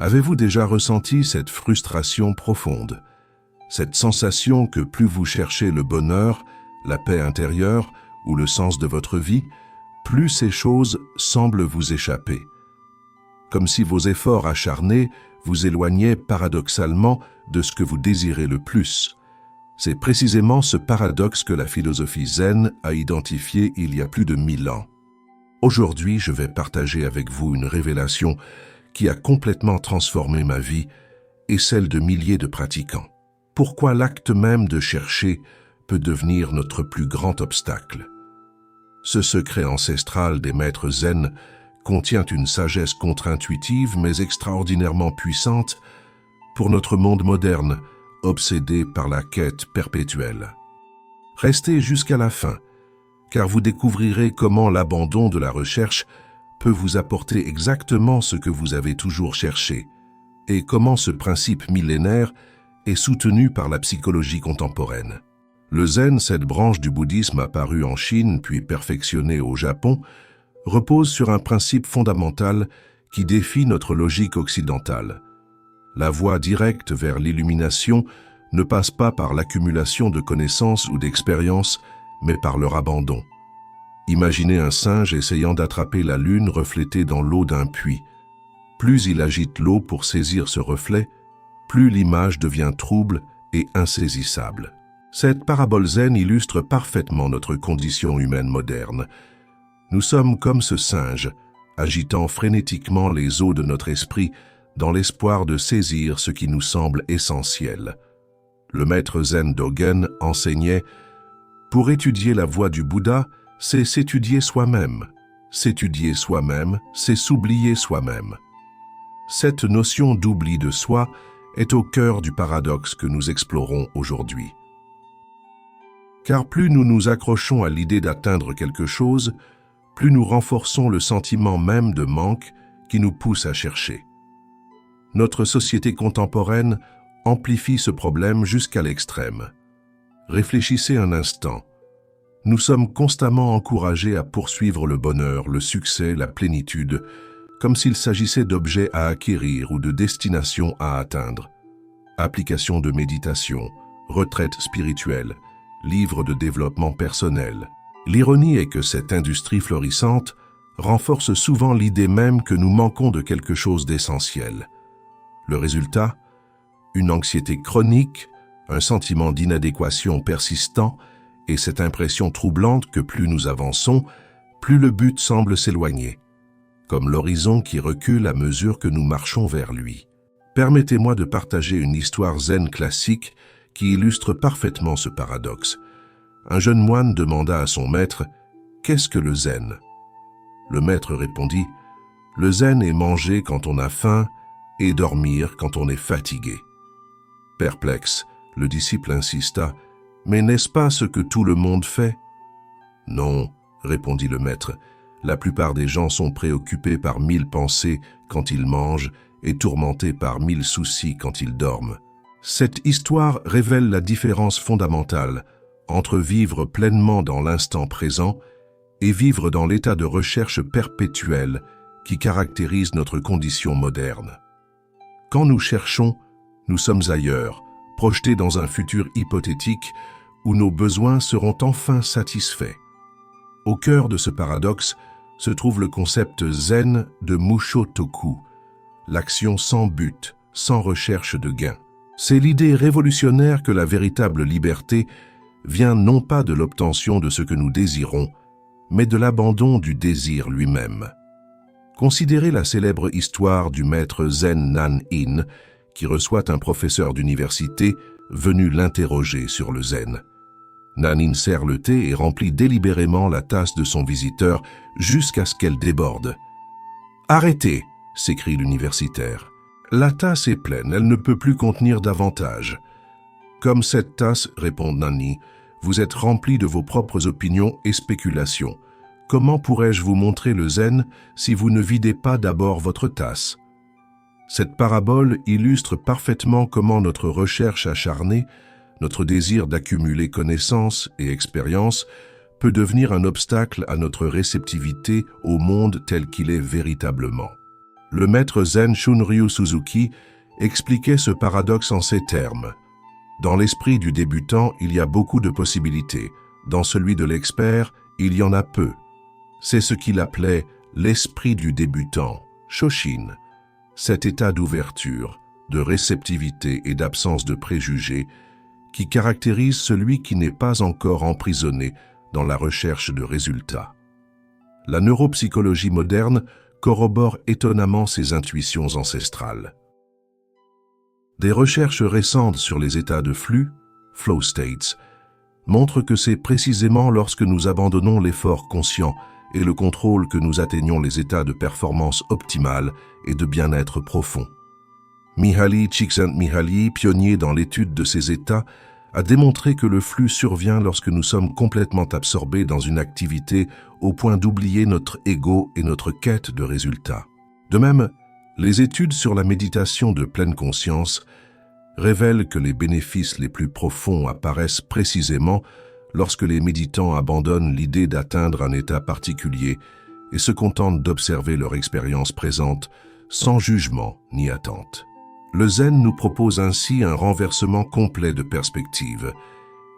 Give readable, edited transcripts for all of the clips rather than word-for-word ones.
Avez-vous déjà ressenti cette frustration profonde, cette sensation que plus vous cherchez le bonheur, la paix intérieure ou le sens de votre vie, plus ces choses semblent vous échapper? Comme si vos efforts acharnés vous éloignaient paradoxalement de ce que vous désirez le plus. C'est précisément ce paradoxe que la philosophie zen a identifié il y a plus de 1000 ans. Aujourd'hui, je vais partager avec vous une révélation qui a complètement transformé ma vie et celle de milliers de pratiquants. Pourquoi l'acte même de chercher peut devenir notre plus grand obstacle? Ce secret ancestral des maîtres zen contient une sagesse contre-intuitive mais extraordinairement puissante pour notre monde moderne, obsédé par la quête perpétuelle. Restez jusqu'à la fin, car vous découvrirez comment l'abandon de la recherche peut vous apporter exactement ce que vous avez toujours cherché, et comment ce principe millénaire est soutenu par la psychologie contemporaine. Le zen, cette branche du bouddhisme apparue en Chine puis perfectionnée au Japon, repose sur un principe fondamental qui défie notre logique occidentale. La voie directe vers l'illumination ne passe pas par l'accumulation de connaissances ou d'expériences, mais par leur abandon. Imaginez un singe essayant d'attraper la lune reflétée dans l'eau d'un puits. Plus il agite l'eau pour saisir ce reflet, plus l'image devient trouble et insaisissable. Cette parabole zen illustre parfaitement notre condition humaine moderne. Nous sommes comme ce singe, agitant frénétiquement les eaux de notre esprit dans l'espoir de saisir ce qui nous semble essentiel. Le maître zen Dogen enseignait « Pour étudier la voie du Bouddha, c'est s'étudier soi-même. S'étudier soi-même, c'est s'oublier soi-même. » Cette notion d'oubli de soi est au cœur du paradoxe que nous explorons aujourd'hui. Car plus nous nous accrochons à l'idée d'atteindre quelque chose, plus nous renforçons le sentiment même de manque qui nous pousse à chercher. Notre société contemporaine amplifie ce problème jusqu'à l'extrême. Réfléchissez un instant. Nous sommes constamment encouragés à poursuivre le bonheur, le succès, la plénitude, comme s'il s'agissait d'objets à acquérir ou de destinations à atteindre. Applications de méditation, retraites spirituelles, livres de développement personnel. L'ironie est que cette industrie florissante renforce souvent l'idée même que nous manquons de quelque chose d'essentiel. Le résultat? Une anxiété chronique, un sentiment d'inadéquation persistant et cette impression troublante que plus nous avançons, plus le but semble s'éloigner, comme l'horizon qui recule à mesure que nous marchons vers lui. Permettez-moi de partager une histoire zen classique qui illustre parfaitement ce paradoxe. Un jeune moine demanda à son maître « Qu'est-ce que le zen ?» Le maître répondit « Le zen est manger quand on a faim et dormir quand on est fatigué. » Perplexe, le disciple insista « Mais n'est-ce pas ce que tout le monde fait ?»« Non, » répondit le maître, « la plupart des gens sont préoccupés par 1000 pensées quand ils mangent et tourmentés par 1000 soucis quand ils dorment. » Cette histoire révèle la différence fondamentale entre vivre pleinement dans l'instant présent et vivre dans l'état de recherche perpétuelle qui caractérise notre condition moderne. Quand nous cherchons, nous sommes ailleurs, projetés dans un futur hypothétique où nos besoins seront enfin satisfaits. Au cœur de ce paradoxe se trouve le concept zen de Musho Toku, l'action sans but, sans recherche de gain. C'est l'idée révolutionnaire que la véritable liberté vient non pas de l'obtention de ce que nous désirons, mais de l'abandon du désir lui-même. Considérez la célèbre histoire du maître zen Nan-in, qui reçoit un professeur d'université venu l'interroger sur le zen. Nan-in sert le thé et remplit délibérément la tasse de son visiteur jusqu'à ce qu'elle déborde. « Arrêtez !» s'écrie l'universitaire. « La tasse est pleine, elle ne peut plus contenir davantage. » « Comme cette tasse, répond Nan-in, vous êtes rempli de vos propres opinions et spéculations. Comment pourrais-je vous montrer le zen si vous ne videz pas d'abord votre tasse ?» Cette parabole illustre parfaitement comment notre recherche acharnée, notre désir d'accumuler connaissances et expériences peut devenir un obstacle à notre réceptivité au monde tel qu'il est véritablement. Le maître zen Shunryu Suzuki expliquait ce paradoxe en ces termes. Dans l'esprit du débutant, il y a beaucoup de possibilités. Dans celui de l'expert, il y en a peu. C'est ce qu'il appelait l'esprit du débutant, Shoshin. Cet état d'ouverture, de réceptivité et d'absence de préjugés qui caractérise celui qui n'est pas encore emprisonné dans la recherche de résultats. La neuropsychologie moderne corrobore étonnamment ces intuitions ancestrales. Des recherches récentes sur les états de flux, flow states, montrent que c'est précisément lorsque nous abandonnons l'effort conscient et le contrôle que nous atteignons les états de performance optimale et de bien-être profond. Mihaly Csikszentmihalyi, pionnier dans l'étude de ces états, a démontré que le flux survient lorsque nous sommes complètement absorbés dans une activité au point d'oublier notre ego et notre quête de résultats. De même, les études sur la méditation de pleine conscience révèlent que les bénéfices les plus profonds apparaissent précisément lorsque les méditants abandonnent l'idée d'atteindre un état particulier et se contentent d'observer leur expérience présente sans jugement ni attente. Le zen nous propose ainsi un renversement complet de perspective.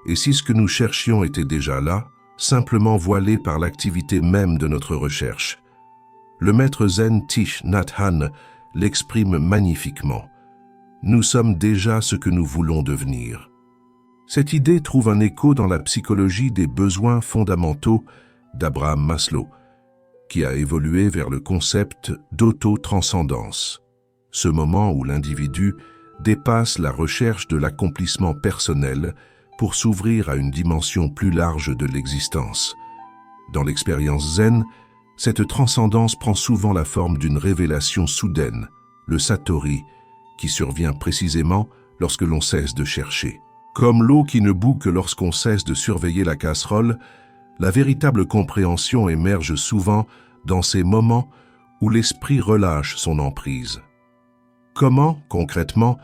Et si ce que nous cherchions était déjà là, simplement voilé par l'activité même de notre recherche. Le maître zen Thich Nhat Hanh l'exprime magnifiquement. Nous sommes déjà ce que nous voulons devenir. Cette idée trouve un écho dans la psychologie des besoins fondamentaux d'Abraham Maslow, qui a évolué vers le concept d'auto-transcendance. Ce moment où l'individu dépasse la recherche de l'accomplissement personnel pour s'ouvrir à une dimension plus large de l'existence. Dans l'expérience zen, cette transcendance prend souvent la forme d'une révélation soudaine, le satori, qui survient précisément lorsque l'on cesse de chercher. Comme l'eau qui ne bout que lorsqu'on cesse de surveiller la casserole, la véritable compréhension émerge souvent dans ces moments où l'esprit relâche son emprise. Comment, concrètement,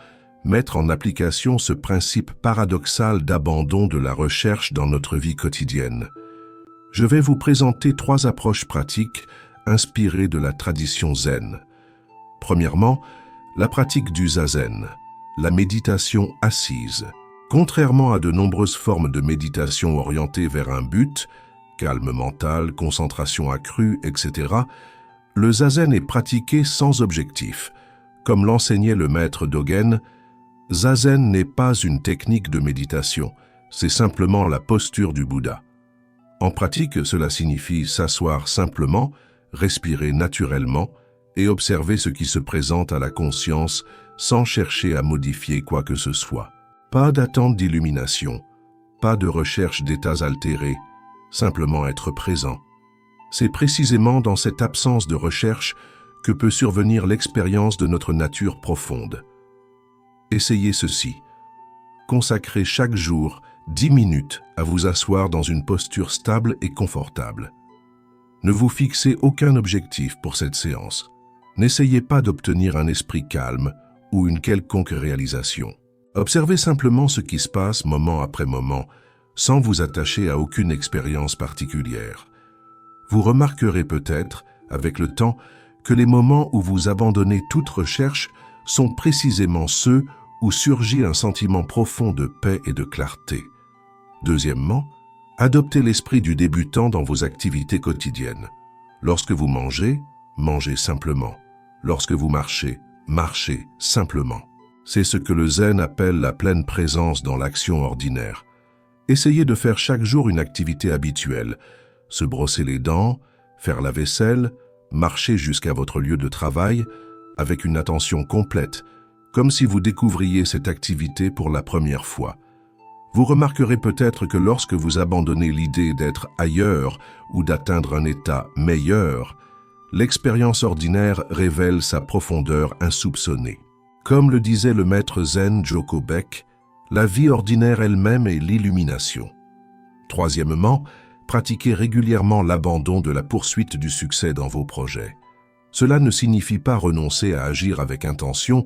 mettre en application ce principe paradoxal d'abandon de la recherche dans notre vie quotidienne? Je vais vous présenter 3 approches pratiques inspirées de la tradition zen. Premièrement, la pratique du zazen, la méditation assise. Contrairement à de nombreuses formes de méditation orientées vers un but, calme mental, concentration accrue, etc., le zazen est pratiqué sans objectif. Comme l'enseignait le maître Dogen, zazen n'est pas une technique de méditation, c'est simplement la posture du Bouddha. En pratique, cela signifie s'asseoir simplement, respirer naturellement et observer ce qui se présente à la conscience sans chercher à modifier quoi que ce soit. Pas d'attente d'illumination, pas de recherche d'états altérés, simplement être présent. C'est précisément dans cette absence de recherche que peut survenir l'expérience de notre nature profonde. Essayez ceci. Consacrez chaque jour 10 minutes à vous asseoir dans une posture stable et confortable. Ne vous fixez aucun objectif pour cette séance. N'essayez pas d'obtenir un esprit calme ou une quelconque réalisation. Observez simplement ce qui se passe moment après moment, sans vous attacher à aucune expérience particulière. Vous remarquerez peut-être, avec le temps, que les moments où vous abandonnez toute recherche sont précisément ceux où surgit un sentiment profond de paix et de clarté. Deuxièmement, adoptez l'esprit du débutant dans vos activités quotidiennes. Lorsque vous mangez, mangez simplement. Lorsque vous marchez, marchez simplement. C'est ce que le zen appelle la pleine présence dans l'action ordinaire. Essayez de faire chaque jour une activité habituelle, se brosser les dents, faire la vaisselle, marcher jusqu'à votre lieu de travail avec une attention complète, comme si vous découvriez cette activité pour la première fois. Vous remarquerez peut-être que lorsque vous abandonnez l'idée d'être ailleurs ou d'atteindre un état meilleur, l'expérience ordinaire révèle sa profondeur insoupçonnée. Comme le disait le maître zen Joko Beck, la vie ordinaire elle-même est l'illumination. Troisièmement, pratiquez régulièrement l'abandon de la poursuite du succès dans vos projets. Cela ne signifie pas renoncer à agir avec intention,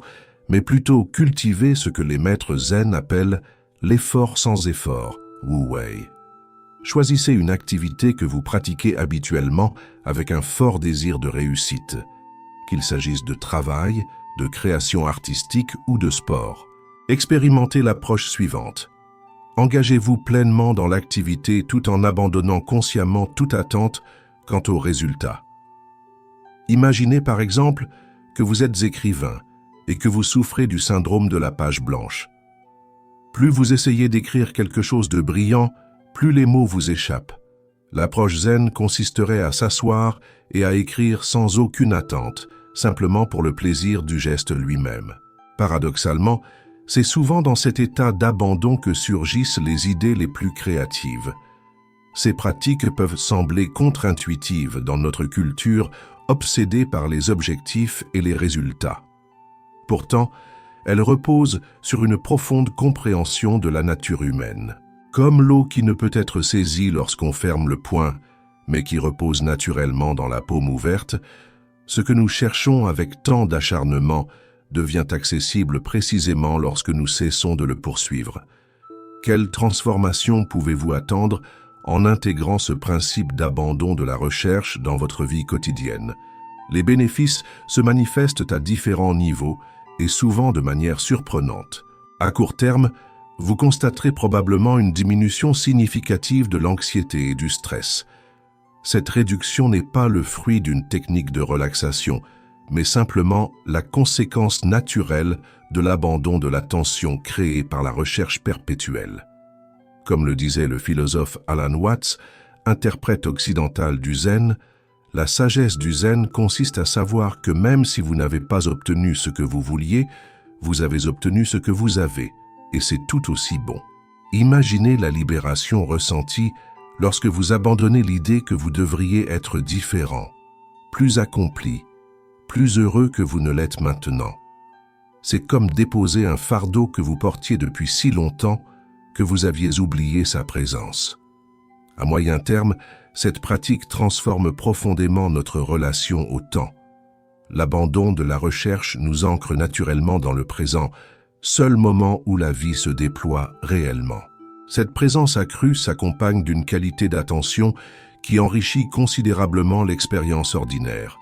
mais plutôt cultiver ce que les maîtres zen appellent l'effort sans effort, Wu Wei. Choisissez une activité que vous pratiquez habituellement avec un fort désir de réussite, qu'il s'agisse de travail, de création artistique ou de sport. Expérimentez l'approche suivante. Engagez-vous pleinement dans l'activité tout en abandonnant consciemment toute attente quant aux résultats. Imaginez par exemple que vous êtes écrivain et que vous souffrez du syndrome de la page blanche. Plus vous essayez d'écrire quelque chose de brillant, plus les mots vous échappent. L'approche zen consisterait à s'asseoir et à écrire sans aucune attente, simplement pour le plaisir du geste lui-même. Paradoxalement, c'est souvent dans cet état d'abandon que surgissent les idées les plus créatives. Ces pratiques peuvent sembler contre-intuitives dans notre culture obsédée par les objectifs et les résultats. Pourtant, elles reposent sur une profonde compréhension de la nature humaine. Comme l'eau qui ne peut être saisie lorsqu'on ferme le poing, mais qui repose naturellement dans la paume ouverte, ce que nous cherchons avec tant d'acharnement devient accessible précisément lorsque nous cessons de le poursuivre. Quelle transformation pouvez-vous attendre en intégrant ce principe d'abandon de la recherche dans votre vie quotidienne? Les bénéfices se manifestent à différents niveaux et souvent de manière surprenante. À court terme, vous constaterez probablement une diminution significative de l'anxiété et du stress. Cette réduction n'est pas le fruit d'une technique de relaxation, mais simplement la conséquence naturelle de l'abandon de la tension créée par la recherche perpétuelle. Comme le disait le philosophe Alan Watts, interprète occidental du zen, la sagesse du zen consiste à savoir que même si vous n'avez pas obtenu ce que vous vouliez, vous avez obtenu ce que vous avez, et c'est tout aussi bon. Imaginez la libération ressentie lorsque vous abandonnez l'idée que vous devriez être différent, plus accompli, plus heureux que vous ne l'êtes maintenant. C'est comme déposer un fardeau que vous portiez depuis si longtemps que vous aviez oublié sa présence. À moyen terme, cette pratique transforme profondément notre relation au temps. L'abandon de la recherche nous ancre naturellement dans le présent, seul moment où la vie se déploie réellement. Cette présence accrue s'accompagne d'une qualité d'attention qui enrichit considérablement l'expérience ordinaire.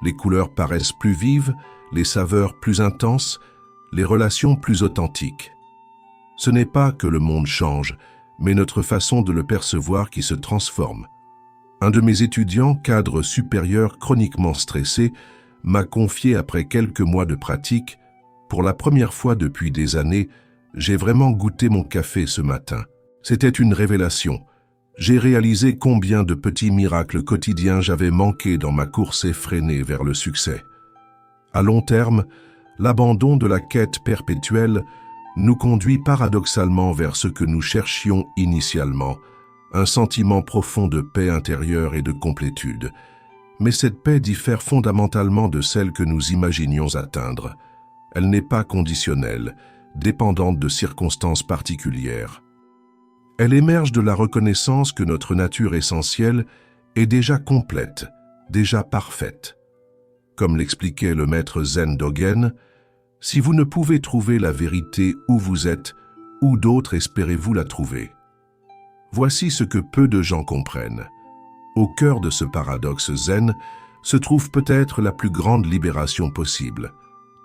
Les couleurs paraissent plus vives, les saveurs plus intenses, les relations plus authentiques. Ce n'est pas que le monde change, mais notre façon de le percevoir qui se transforme. Un de mes étudiants, cadre supérieur chroniquement stressé, m'a confié après quelques mois de pratique, pour la première fois depuis des années, j'ai vraiment goûté mon café ce matin. C'était une révélation. J'ai réalisé combien de petits miracles quotidiens j'avais manqué dans ma course effrénée vers le succès. À long terme, l'abandon de la quête perpétuelle nous conduit paradoxalement vers ce que nous cherchions initialement, un sentiment profond de paix intérieure et de complétude. Mais cette paix diffère fondamentalement de celle que nous imaginions atteindre. Elle n'est pas conditionnelle, dépendante de circonstances particulières. Elle émerge de la reconnaissance que notre nature essentielle est déjà complète, déjà parfaite. Comme l'expliquait le maître Zen Dogen, « Si vous ne pouvez trouver la vérité où vous êtes, où d'autres espérez-vous la trouver ?» Voici ce que peu de gens comprennent. Au cœur de ce paradoxe zen se trouve peut-être la plus grande libération possible.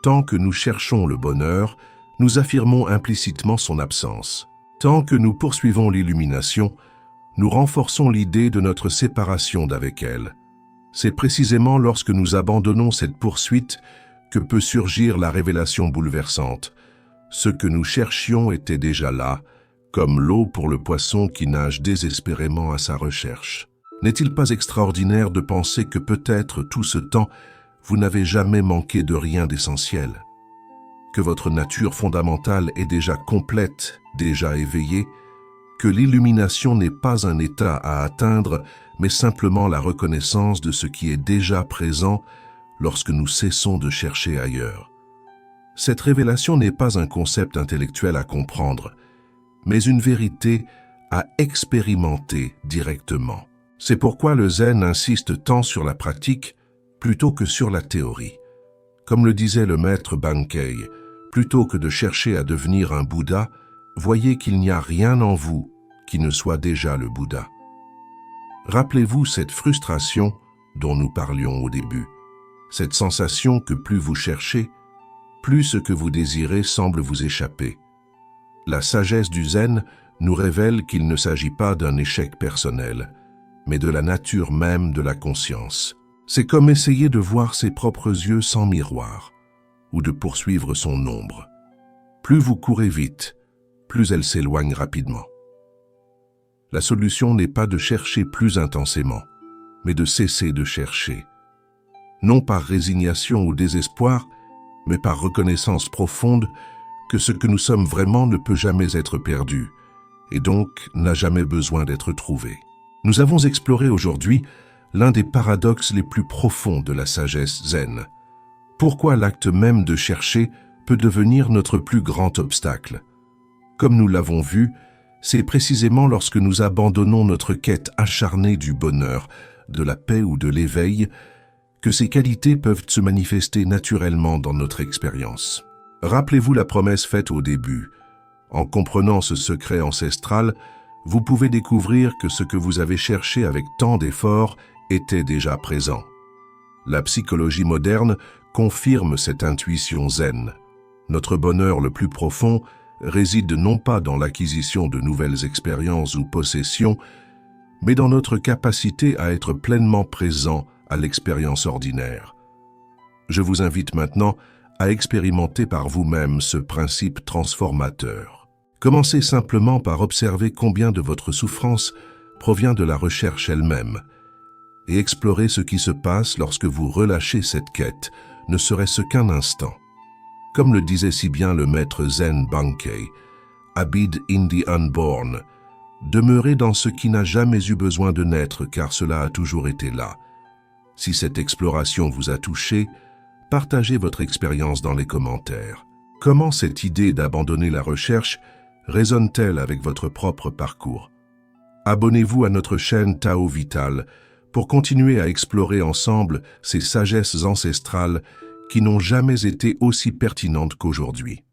Tant que nous cherchons le bonheur, nous affirmons implicitement son absence. Tant que nous poursuivons l'illumination, nous renforçons l'idée de notre séparation d'avec elle. C'est précisément lorsque nous abandonnons cette poursuite que peut surgir la révélation bouleversante. Ce que nous cherchions était déjà là, comme l'eau pour le poisson qui nage désespérément à sa recherche. N'est-il pas extraordinaire de penser que peut-être tout ce temps, vous n'avez jamais manqué de rien d'essentiel? Que votre nature fondamentale est déjà complète, déjà éveillée, que l'illumination n'est pas un état à atteindre, mais simplement la reconnaissance de ce qui est déjà présent lorsque nous cessons de chercher ailleurs. Cette révélation n'est pas un concept intellectuel à comprendre, mais une vérité à expérimenter directement. C'est pourquoi le zen insiste tant sur la pratique plutôt que sur la théorie. Comme le disait le maître Bankei, plutôt que de chercher à devenir un Bouddha, voyez qu'il n'y a rien en vous qui ne soit déjà le Bouddha. Rappelez-vous cette frustration dont nous parlions au début. Cette sensation que plus vous cherchez, plus ce que vous désirez semble vous échapper. La sagesse du zen nous révèle qu'il ne s'agit pas d'un échec personnel, mais de la nature même de la conscience. C'est comme essayer de voir ses propres yeux sans miroir, ou de poursuivre son ombre. Plus vous courez vite, plus elle s'éloigne rapidement. La solution n'est pas de chercher plus intensément, mais de cesser de chercher. Non par résignation ou désespoir, mais par reconnaissance profonde que ce que nous sommes vraiment ne peut jamais être perdu, et donc n'a jamais besoin d'être trouvé. Nous avons exploré aujourd'hui l'un des paradoxes les plus profonds de la sagesse zen. Pourquoi l'acte même de chercher peut devenir notre plus grand obstacle? Comme nous l'avons vu, c'est précisément lorsque nous abandonnons notre quête acharnée du bonheur, de la paix ou de l'éveil, que ces qualités peuvent se manifester naturellement dans notre expérience. Rappelez-vous la promesse faite au début. En comprenant ce secret ancestral, vous pouvez découvrir que ce que vous avez cherché avec tant d'efforts était déjà présent. La psychologie moderne confirme cette intuition zen. Notre bonheur le plus profond réside non pas dans l'acquisition de nouvelles expériences ou possessions, mais dans notre capacité à être pleinement présent à l'expérience ordinaire. Je vous invite maintenant à expérimenter par vous-même ce principe transformateur. Commencez simplement par observer combien de votre souffrance provient de la recherche elle-même, et explorez ce qui se passe lorsque vous relâchez cette quête, ne serait-ce qu'un instant. Comme le disait si bien le maître Zen Bankei, « Abide in the unborn », demeurez dans ce qui n'a jamais eu besoin de naître car cela a toujours été là. Si cette exploration vous a touché, partagez votre expérience dans les commentaires. Comment cette idée d'abandonner la recherche résonne-t-elle avec votre propre parcours? Abonnez-vous à notre chaîne Tao Vital pour continuer à explorer ensemble ces sagesses ancestrales qui n'ont jamais été aussi pertinentes qu'aujourd'hui.